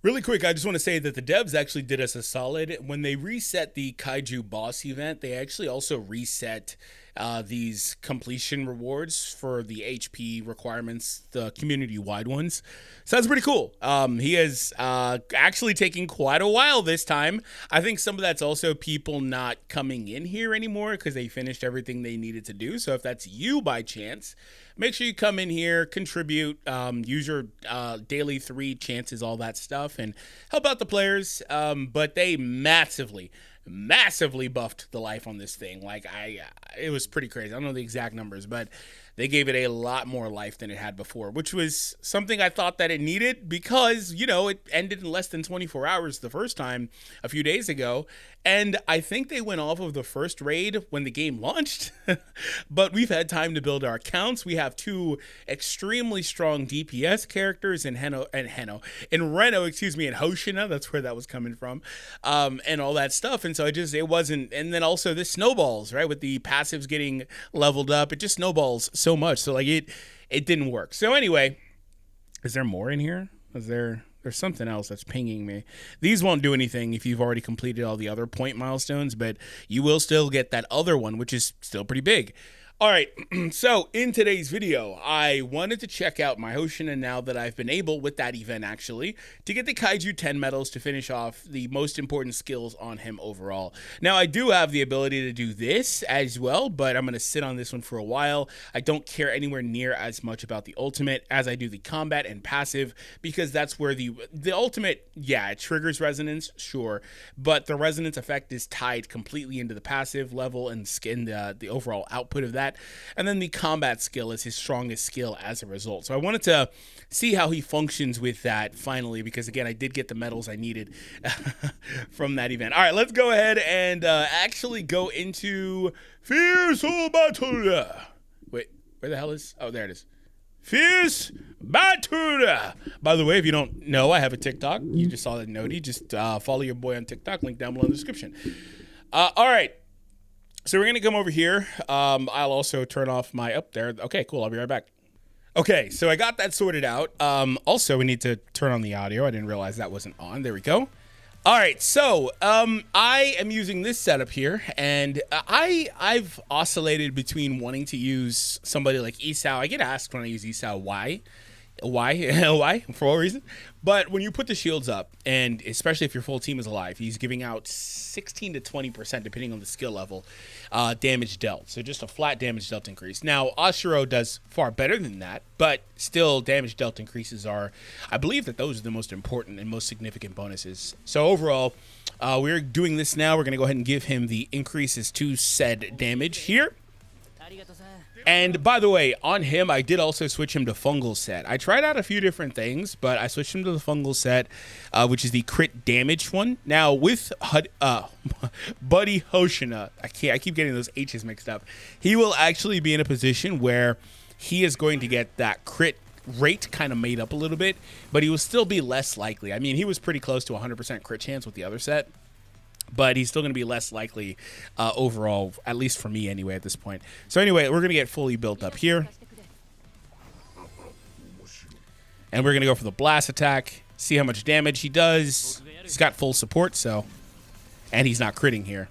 Really quick, I just want to say that the devs actually did us a solid. When they reset the Kaiju boss event, they actually also reset these completion rewards for the HP requirements, the community-wide ones. So that's pretty cool. He is actually taking quite a while this time. I think some of that's also people not coming in here anymore because they finished everything they needed to do. So if that's you by chance, make sure you come in here, contribute, use your daily 3 chances, all that stuff, and help out the players. But they massively buffed the life on this thing. Like it was pretty crazy. I don't know the exact numbers, but they gave it a lot more life than it had before, which was something I thought that it needed because, you know, it ended in less than 24 hours the first time a few days ago. And I think they went off of the first raid when the game launched, but we've had time to build our accounts. We have 2 extremely strong DPS characters in Reno, and Hoshina. That's where that was coming from, and all that stuff. And so it wasn't, and then also this snowballs, right? With the passives getting leveled up, it just snowballs so much. So like it didn't work. So anyway, is there more in here? There's something else that's pinging me. These won't do anything if you've already completed all the other point milestones, but you will still get that other one, which is still pretty big. All right, so in today's video, I wanted to check out my Hoshina now that I've been able, with that event actually, to get the Kaiju 10 medals to finish off the most important skills on him overall. Now, I do have the ability to do this as well, but I'm going to sit on this one for a while. I don't care anywhere near as much about the ultimate as I do the combat and passive, because that's where the ultimate, yeah, it triggers resonance, sure, but the resonance effect is tied completely into the passive level and the overall output of that. And then the combat skill is his strongest skill as a result. So I wanted to see how he functions with that finally, because again, I did get the medals I needed from that event. All right, let's go ahead and actually go into Fierce Battle. Wait, where the hell is? Oh, there it is. Fierce Battle. By the way, if you don't know, I have a TikTok. You just saw that noti. Just follow your boy on TikTok. Link down below in the description. All right. So we're going to come over here. I'll also turn off my up there. Okay, cool. I'll be right back. Okay, so I got that sorted out. Also, we need to turn on the audio. I didn't realize that wasn't on. There we go. All right, so I am using this setup here, and I've oscillated between wanting to use somebody like Isao. I get asked when I use Isao why, for what reason? But when you put the shields up, and especially if your full team is alive, he's giving out 16 to 20%, depending on the skill level, damage dealt. So just a flat damage dealt increase. Now, Oshiro does far better than that, but still damage dealt increases are, I believe that those are the most important and most significant bonuses. So overall, we're doing this now. We're going to go ahead and give him the increases to said damage here. And by the way, on him, I did also switch him to fungal set. I tried out a few different things, but I switched him to the fungal set, which is the crit damage one. Now with Buddy Hoshina, I keep getting those H's mixed up. He will actually be in a position where he is going to get that crit rate kind of made up a little bit, but he will still be less likely. I mean, he was pretty close to 100% crit chance with the other set, but he's still going to be less likely overall, at least for me anyway at this point. So anyway, we're going to get fully built up here. And we're going to go for the blast attack, see how much damage he does. He's got full support, so... And he's not critting here.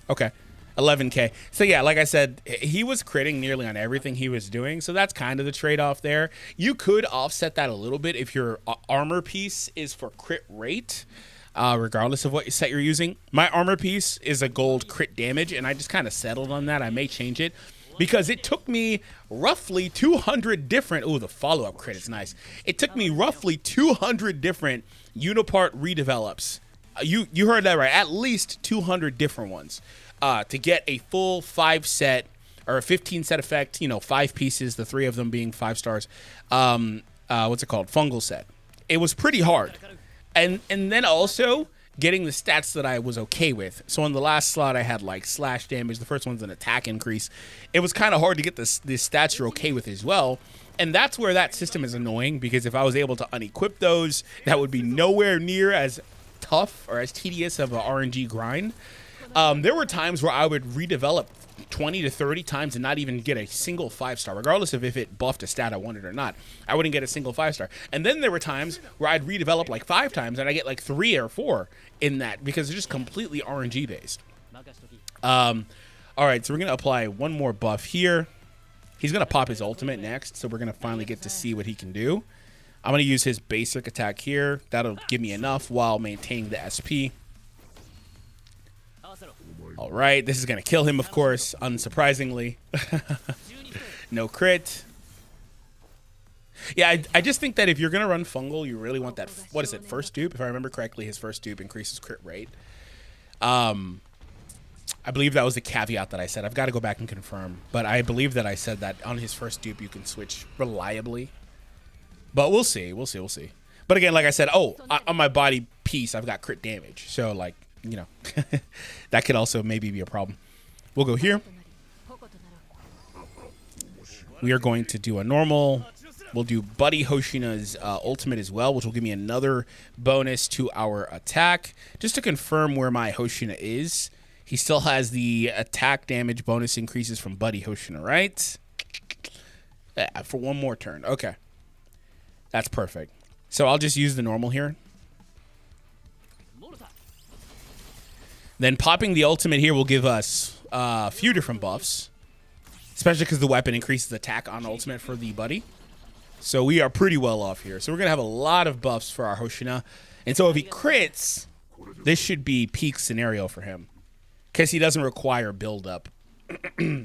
Okay, 11k. So yeah, like I said, he was critting nearly on everything he was doing, so that's kind of the trade-off there. You could offset that a little bit if your armor piece is for crit rate. Regardless of what set you're using. My armor piece is a gold crit damage, and I just kind of settled on that. I may change it because it took me roughly 200 different... Oh, the follow-up crit is nice. It took me roughly 200 different Unipart redevelops. You heard that right. At least 200 different ones to get a full 5-set or a 15-set effect, you know, 5 pieces, the 3 of them being 5 stars. What's it called? Fungal set. It was pretty hard. And then also getting the stats that I was okay with. So on the last slot, I had like slash damage. The first one's an attack increase. It was kind of hard to get the stats you're okay with as well. And that's where that system is annoying, because if I was able to unequip those, that would be nowhere near as tough or as tedious of a RNG grind. There were times where I would redevelop 20 to 30 times and not even get a single 5-star, regardless of if it buffed a stat I wanted or not. I wouldn't get a single 5-star. And then there were times where I'd redevelop like 5 times and I get like 3 or 4 in that because it's just completely RNG based. All right, so we're going to apply one more buff here. He's going to pop his ultimate next, so we're going to finally get to see what he can do. I'm going to use his basic attack here. That'll give me enough while maintaining the SP. All right, this is going to kill him, of course, unsurprisingly. No crit. Yeah, I just think that if you're going to run Fungal, you really want that, what is it, first dupe? If I remember correctly, his first dupe increases crit rate. I believe that was the caveat that I said. I've got to go back and confirm. But I believe that I said that on his first dupe, you can switch reliably. But we'll see. We'll see. We'll see. But again, like I said, on my body piece, I've got crit damage. So, like, you know, that could also maybe be a problem. We'll go here. We are going to do a normal. We'll do Buddy Hoshina's ultimate as well, which will give me another bonus to our attack. Just to confirm where my Hoshina is. He still has the attack damage bonus increases from Buddy Hoshina, right? Yeah, for one more turn. Okay. That's perfect. So I'll just use the normal here. Then popping the ultimate here will give us a few different buffs. Especially because the weapon increases attack on ultimate for the Buddy. So we are pretty well off here. So we're going to have a lot of buffs for our Hoshina. And so if he crits, this should be peak scenario for him. Because he doesn't require build-up. All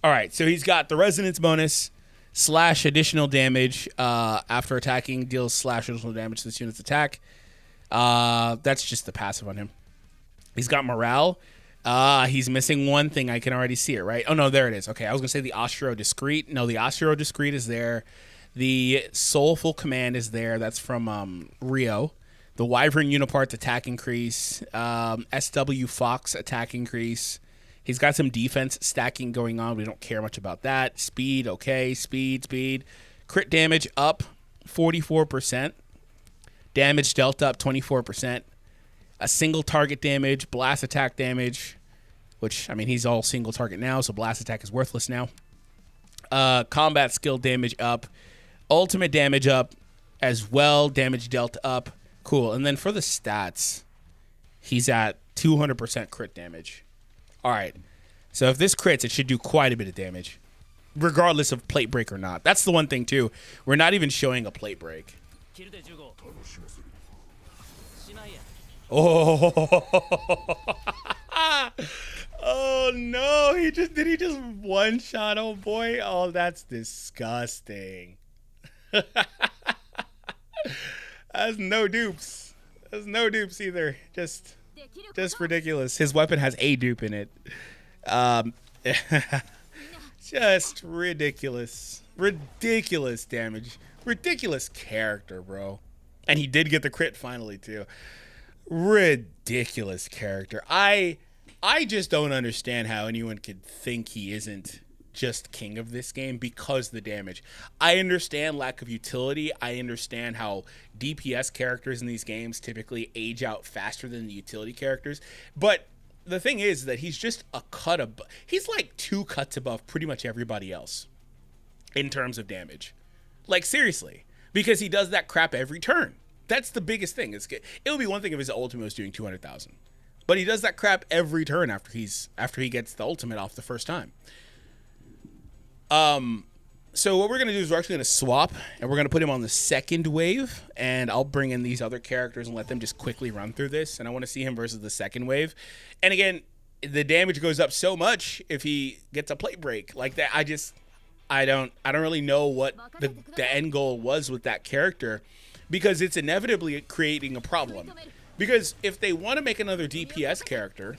right, so he's got the resonance bonus, slash additional damage after attacking, deals slash additional damage to this unit's attack. That's just the passive on him. He's got morale. He's missing one thing. I can already see it, right? Oh, no, there it is. Okay, I was going to say the Oshiro Discreet. No, the Oshiro Discreet is there. The Soulful Command is there. That's from Rio. The Wyvern Unipart's attack increase. SW Fox attack increase. He's got some defense stacking going on. We don't care much about that. Speed, okay. Speed. Crit damage up 44%. Damage dealt up 24%. A single target damage, blast attack damage, which, I mean, he's all single target now, so blast attack is worthless now. Combat skill damage up. Ultimate damage up as well. Damage dealt up. Cool. And then for the stats, he's at 200% crit damage. All right. So if this crits, it should do quite a bit of damage, regardless of plate break or not. That's the one thing, too. We're not even showing a plate break. Oh, oh no, did he just one shot, oh boy? Oh, that's disgusting. That's no dupes. That's no dupes either. Just ridiculous. His weapon has a dupe in it. Just ridiculous. Ridiculous damage. Ridiculous character, bro. And he did get the crit finally, too. Ridiculous character. I just don't understand how anyone could think he isn't just king of this game because the damage. I understand lack of utility. I understand how DPS characters in these games typically age out faster than the utility characters. But the thing is that he's just a cut above. He's like 2 cuts above pretty much everybody else in terms of damage. Like, seriously. Because he does that crap every turn. That's the biggest thing. It would be one thing if his ultimate was doing 200,000. But he does that crap every turn after he gets the ultimate off the first time. So what we're going to do is we're actually going to swap, and we're going to put him on the second wave, and I'll bring in these other characters and let them just quickly run through this, and I want to see him versus the second wave. And again, the damage goes up so much if he gets a plate break like that. I don't really know what the end goal was with that character, because it's inevitably creating a problem. Because if they want to make another DPS character,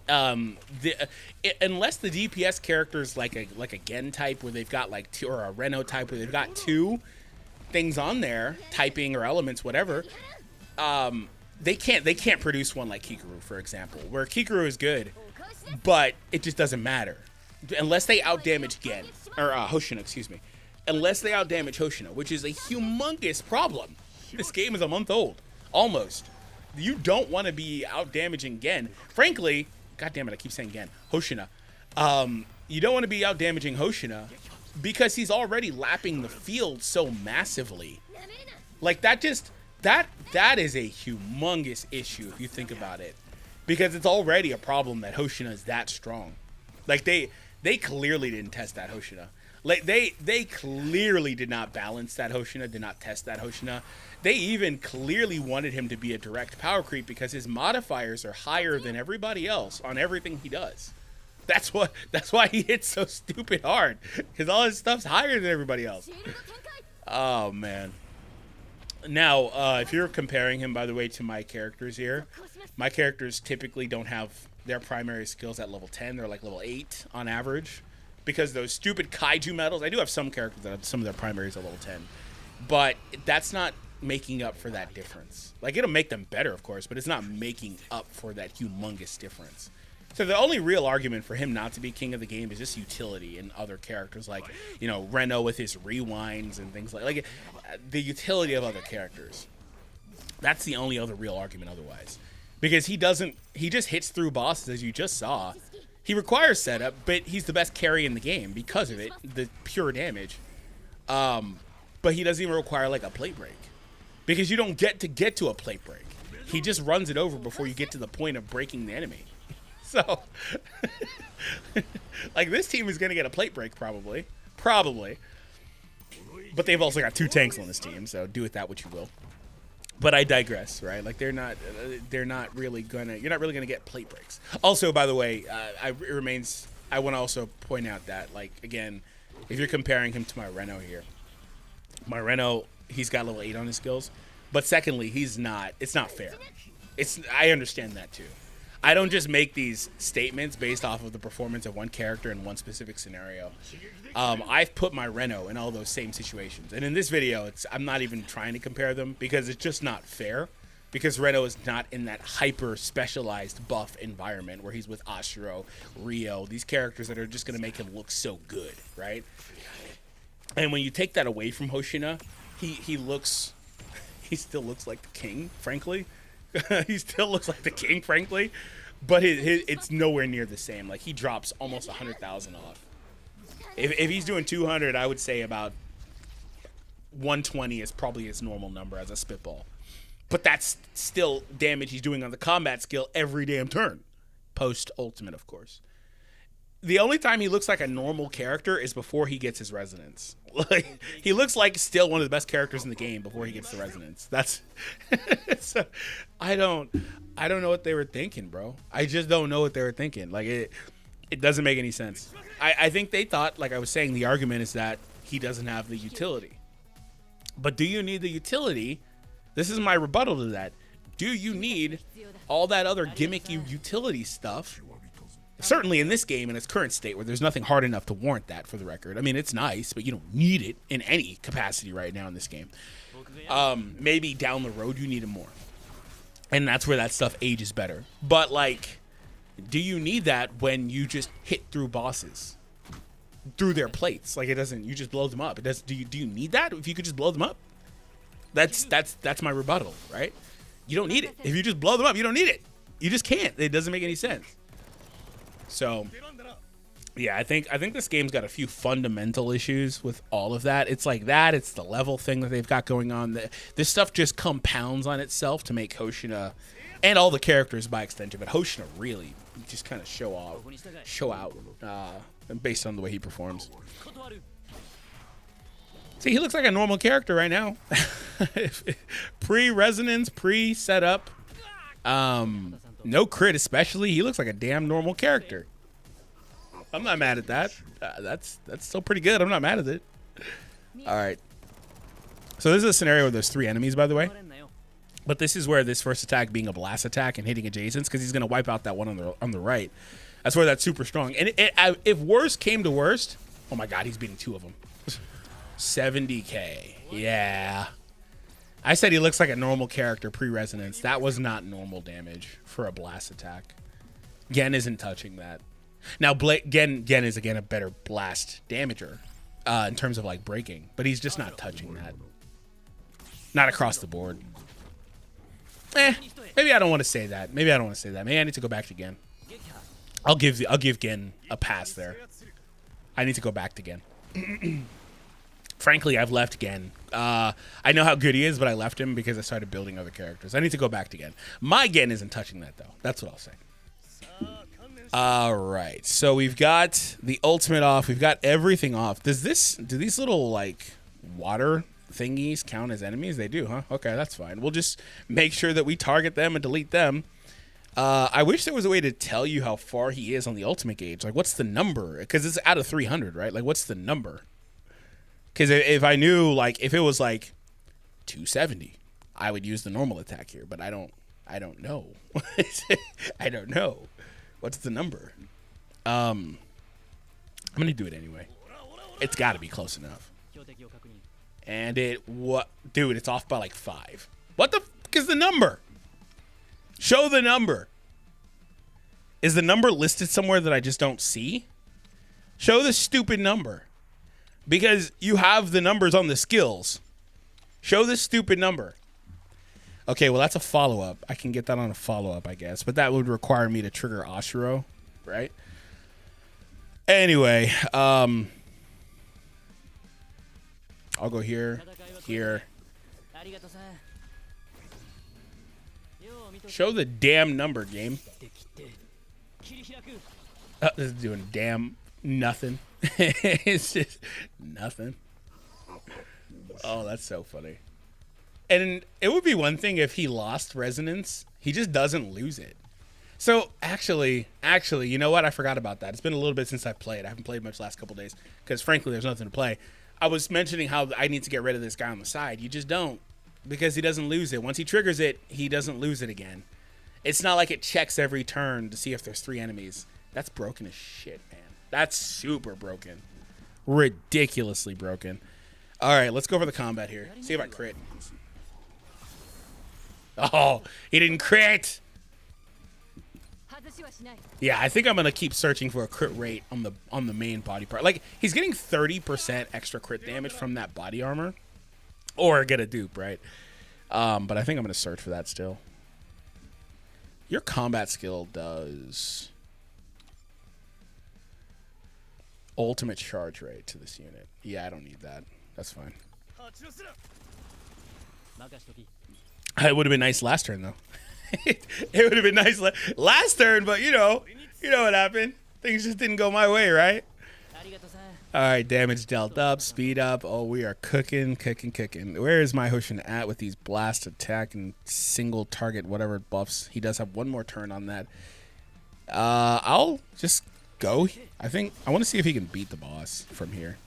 unless the DPS character is like a Gen type where they've got like 2, or a Reno type where they've got 2 things on there, typing or elements, whatever, they can't produce one like Kikaru, for example, where Kikaru is good, but it just doesn't matter unless they outdamage Gen or Hoshina, excuse me. Unless they outdamage Hoshina, which is a humongous problem. This game is a month old, almost. You don't want to be out damaging Gen. Frankly, god damn it, I keep saying Gen. Hoshina. You don't want to be out damaging Hoshina because he's already lapping the field so massively. Like that is a humongous issue if you think about it. Because it's already a problem that Hoshina is that strong. Like they clearly didn't test that Hoshina. Like they clearly did not balance that Hoshina, did not test that Hoshina. They even clearly wanted him to be a direct power creep because his modifiers are higher than everybody else on everything he does. That's why he hits so stupid hard. Because all his stuff's higher than everybody else. Oh man. Now, if you're comparing him, by the way, to my characters here, my characters typically don't have their primary skills at level 10. They're like level 8 on average. Because those stupid kaiju medals, I do have some characters that have some of their primaries at level 10. But that's not making up for that difference. Like, it'll make them better, of course, but it's not making up for that humongous difference. So the only real argument for him not to be king of the game is just utility in other characters, like, you know, Reno with his rewinds and things like the utility of other characters. That's the only other real argument otherwise. Because he just hits through bosses, as you just saw. He requires setup, but he's the best carry in the game because of it, the pure damage. But he doesn't even require like a plate break. Because you don't get to a plate break. He just runs it over before you get to the point of breaking the enemy. So, like, this team is going to get a plate break, probably. Probably. But they've also got 2 tanks on this team, so do with that what you will. But I digress, right? Like, you're not really going to get plate breaks. Also, by the way, I want to also point out that, like, again, if you're comparing him to my Reno here, my Reno, he's got level 8 on his skills. But secondly, it's not fair. I understand that too. I don't just make these statements based off of the performance of one character in one specific scenario. I've put my Reno in all those same situations. And in this video, I'm not even trying to compare them because it's just not fair. Because Reno is not in that hyper-specialized buff environment where he's with Ashiro, Ryo, these characters that are just going to make him look so good, right? And when you take that away from Hoshina, he still looks like the king, frankly. He still looks like the king, frankly, but it's nowhere near the same. Like, he drops almost 100,000 off. If he's doing 200, I would say about 120 is probably his normal number as a spitball. But that's still damage he's doing on the combat skill every damn turn. Post-ultimate, of course. The only time he looks like a normal character is before he gets his resonance. Like, he looks like still one of the best characters in the game before he gets the resonance. That's so I don't know what they were thinking, bro. I just don't know what they were thinking. Like, it doesn't make any sense. I think they thought, like I was saying, the argument is that he doesn't have the utility. But do you need the utility? This is my rebuttal to that. Do you need all that other gimmicky utility stuff? Certainly in this game, in its current state, where there's nothing hard enough to warrant that, for the record. I mean, it's nice, but you don't need it in any capacity right now in this game. Maybe down the road you need it more. And that's where that stuff ages better. But, like, do you need that when you just hit through bosses? Through their plates? Like, it doesn't, you just blow them up. It does. Do you need that if you could just blow them up? That's my rebuttal, right? You don't need it. If you just blow them up, you don't need it. You just can't. It doesn't make any sense. So, yeah, I think this game's got a few fundamental issues with all of that. It's like that. It's the level thing that they've got going on. This stuff just compounds on itself to make Hoshina, and all the characters by extension, but Hoshina really just kind of show out based on the way he performs. See, he looks like a normal character right now. Pre-resonance, pre-setup. No crit especially. He looks like a damn normal character. I'm not mad at that. That's still pretty good. I'm not mad at it. All right. So this is a scenario where there's 3 enemies, by the way. But this is where this first attack being a blast attack and hitting adjacents, because he's going to wipe out that one on the right. That's where that's super strong. And if worst came to worst, oh my God, he's beating 2 of them. 70K. Yeah. I said he looks like a normal character pre-resonance. That was not normal damage for a blast attack. Gen isn't touching that. Now, Gen is, again, a better blast damager in terms of, like, breaking. But he's just not touching that. Not across the board. Maybe I don't want to say that. Maybe I don't want to say that. Maybe I need to go back to Gen. I'll give Gen a pass there. I need to go back to Gen. Frankly, I've left Gen. I know how good he is, but I left him because I started building other characters. I need to go back to Gen. My Gen isn't touching that, though. That's what I'll say. All right. So we've got the ultimate off. We've got everything off. Do these little, like, water thingies count as enemies? They do, huh? Okay, that's fine. We'll just make sure that we target them and delete them. I wish there was a way to tell you how far he is on the ultimate gauge. Like, what's the number? Because it's out of 300, right? Like, what's the number? Because if I knew, like, if it was, like, 270, I would use the normal attack here. But I don't know. I don't know. What's the number? I'm going to do it anyway. It's got to be close enough. And dude, it's off by, like, 5. What the fuck is the number? Show the number. Is the number listed somewhere that I just don't see? Show the stupid number. Because you have the numbers on the skills. Show the stupid number. Okay, well, that's a follow-up. I can get that on a follow-up, I guess. But that would require me to trigger Oshiro, right? Anyway, I'll go here, here. Show the damn number, game. Oh, this is doing damn nothing. It's just nothing. Oh, that's so funny. And it would be one thing if he lost resonance. He just doesn't lose it. So, actually, you know what? I forgot about that. It's been a little bit since I played. I haven't played much the last couple days because, frankly, there's nothing to play. I was mentioning how I need to get rid of this guy on the side. You just don't, because he doesn't lose it. Once he triggers it, he doesn't lose it again. It's not like it checks every turn to see if there's 3 enemies. That's broken as shit, man. That's super broken. Ridiculously broken. All right, let's go for the combat here. See if I crit. Oh, he didn't crit. Yeah, I think I'm gonna keep searching for a crit rate on the main body part. Like, he's getting 30% extra crit damage from that body armor, or get a dupe, right? But I think I'm gonna search for that still. Your combat skill does ultimate charge rate to this unit. Yeah, I don't need that. That's fine. It would have been nice last turn, though. It would have been nice last turn, but you know what happened. Things just didn't go my way, right? All right, damage dealt up, speed up. Oh, we are cooking. Where is my Hoshina at with these blast attack and single target whatever buffs? He does have one more turn on that. I'll just go. I think I want to see if he can beat the boss from here.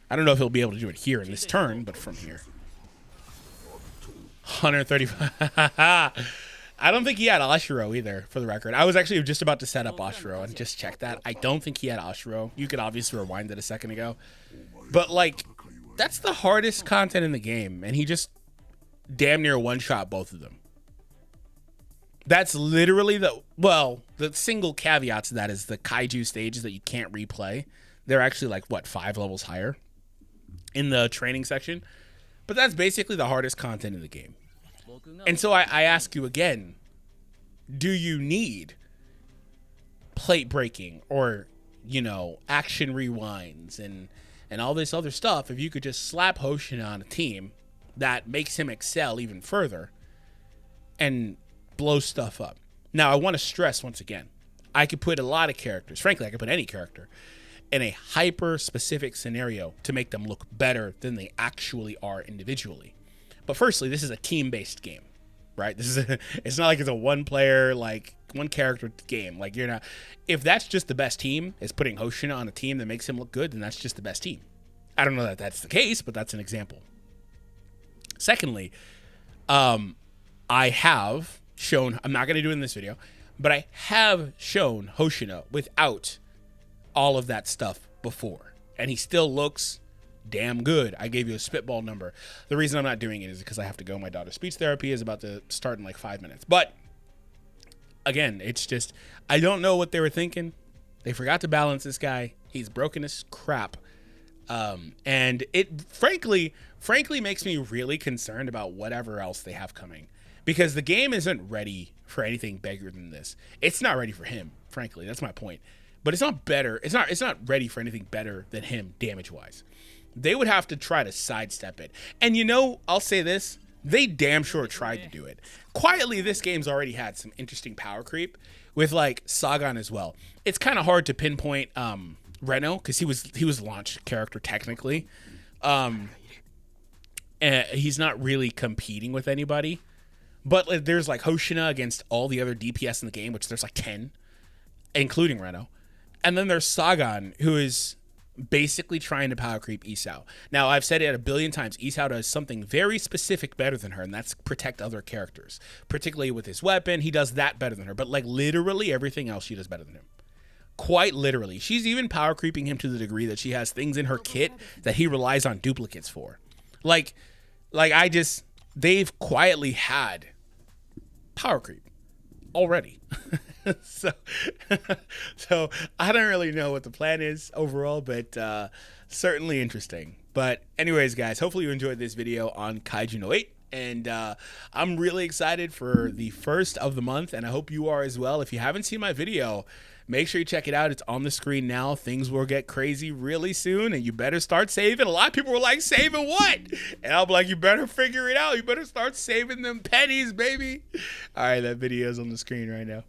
I don't know if he'll be able to do it here in this turn, but from here. 135. I don't think he had Oshiro either, for the record. I was actually just about to set up Oshiro and just check that. I don't think he had Oshiro. You could obviously rewind it a second ago. But, like, that's the hardest content in the game, and he just damn near one-shot both of them. That's literally the single caveat to that is the Kaiju stages that you can't replay. They're actually, like, what, 5 levels higher in the training section? But that's basically the hardest content in the game. And so I ask you again, do you need plate breaking or, action rewinds and all this other stuff if you could just slap Hoshina on a team that makes him excel even further and blow stuff up? Now, I want to stress once again, I could put a lot of characters, frankly, I could put any character in a hyper-specific scenario to make them look better than they actually are individually. But firstly, this is a team-based game, right? It's not like it's a one-player, like, one-character game. Like, you're not... If that's just the best team, is putting Hoshina on a team that makes him look good, then that's just the best team. I don't know that that's the case, but that's an example. Secondly, I have shown... I'm not going to do it in this video, but I have shown Hoshina without all of that stuff before, and he still looks damn good. I gave you a spitball number. The reason I'm not doing it is because I have to go. My daughter's speech therapy is about to start in like 5 minutes. But again, it's just, I don't know what they were thinking. They forgot to balance this guy. He's broken as crap. And it frankly makes me really concerned about whatever else they have coming, because the game isn't ready for anything bigger than this. It's not ready for him, frankly. That's my point. But it's not better. It's not ready for anything better than him damage wise. They would have to try to sidestep it. And I'll say this, they damn sure tried to do it. Quietly, this game's already had some interesting power creep with like Sagan as well. It's kind of hard to pinpoint Reno, because he was launch character technically. And he's not really competing with anybody. But there's like Hoshina against all the other DPS in the game, which there's like 10, including Reno. And then there's Sagan, who is basically trying to power creep Isao. Now, I've said it a billion times, Isao does something very specific better than her, and that's protect other characters. Particularly with his weapon, he does that better than her. But like literally everything else she does better than him. Quite literally. She's even power creeping him to the degree that she has things in her kit that he relies on duplicates for. They've quietly had power creep already. so I don't really know what the plan is overall, but certainly interesting. But anyways, guys, hopefully you enjoyed this video on Kaiju No 8. And I'm really excited for the first of the month, and I hope you are as well. If you haven't seen my video, make sure you check it out. It's on the screen now. Things will get crazy really soon, and you better start saving. A lot of people were like, saving what? And I'll be like, you better figure it out. You better start saving them pennies, baby. All right, that video is on the screen right now.